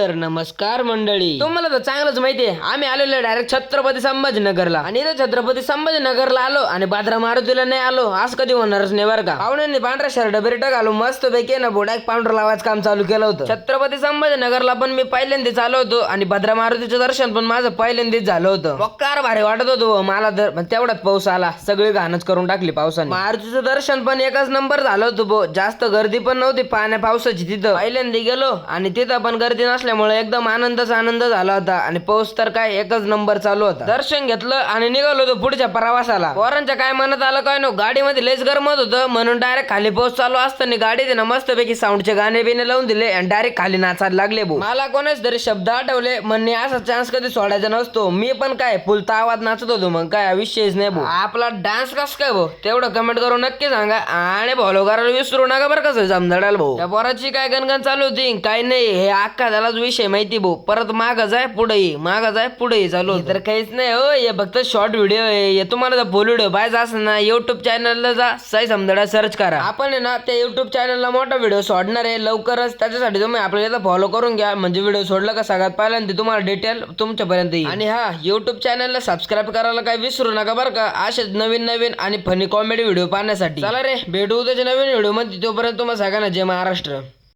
तर नमस्कार मंडळी, तुम्हाला तर चांगलंच माहितीये आम्ही आलेलो डायरेक्ट छत्रपती संभाजीनगरला. आणि इथे छत्रपती संभाजीनगरला आलो आणि भाद्रा मारुतीला नाही आलो असं कधी होणारच नाही बरं का. पाहुण्यांनी पांढरा शर्ट बिर्ट घालून मस्त पैकी ना बोडाक पांढर लावायचं काम चालू केलं होतं. छत्रपती संभाजीनगरला पण मी पहिल्यांदाच आलो होतो आणि भद्रा मारुतीचं दर्शन पण माझं पहिल्यांदाच झालं होतं. मोकार भारी वाटत होतो मला तर, पण तेवढाच पाऊस आला, सगळी घाणच करून टाकली पावसाने. मारुतीचं दर्शन पण एकच नंबर झालं होतं भो, जास्त गर्दी पण नव्हती पाण्या पावसाची. तिथं पहिल्यांदा गेलो आणि तिथं पण गर्दी नसल्यामुळे एकदम आनंद झाला होता. आणि पाऊस तर काय एकच नंबर चालू होता. दर्शन घेतलं आणि निघालो होतो पुढच्या प्रवासाला. पोरांच्या काय मनात आलं काय नो, गाडीमध्ये लयच गरमत होतं म्हणून डायरेक्ट खाली पाऊस चालू असताना गाडीत ना मस्त पैकी साऊंडचे गाणे बिने लावून दिले आणि डायरेक्ट खाली नाचायला लागले भाऊ. मला कोणाच तरी शब्द आठवले, म्हणणे असा चान्स कधी सोडायचा नसतो. मी पण काय फुलता आवाज नाचत होतो, मग काय विषयच नाही भाऊ. आपला डान्स कस काय भाऊ तेवढं कमेंट करून नक्की सांगा आणि फॉलो करायला विसरू नका बरं. कसं समजाडाल भाऊ, त्या पोराची काय गणगण चालू होती काय नाही हे अख्खा त्यालाच विषय माहिती भाऊ. परत माग जाय पुढेही, माग जाय पुढेही चालू तर काहीच नाही हो. हे फक्त शॉर्ट व्हिडिओ आहे. तुम्हाला जर फुल व्हिडिओ पाहिजे असं ना युट्यूब चॅनलला जा, साई समजडा सर्च करा. आपण आहे ना त्या युट्यूब चॅनलला मोठा व्हिडिओ सोडणार आहे लवकरच. त्याच्यासाठी तुम्ही आपल्याला फॉलो करून घ्या, म्हणजे व्हिडिओ सोडला का सगळ्यात पहिल्यांदा तुम्हाला डिटेल तुमच्यापर्यंत येईल. आणि हा युट्यूब चॅनलला सबस्क्राईब करायला काय विसरू नका बरं का, असेच नवीन आणि फनी कॉमेडी व्हिडिओ पाहण्यासाठी. चला रे भेटू उद्याच्या नवीन व्हिडिओ मध्ये, तोपर्यंत तुम्हाला सगळ्यांना जय महाराष्ट्र.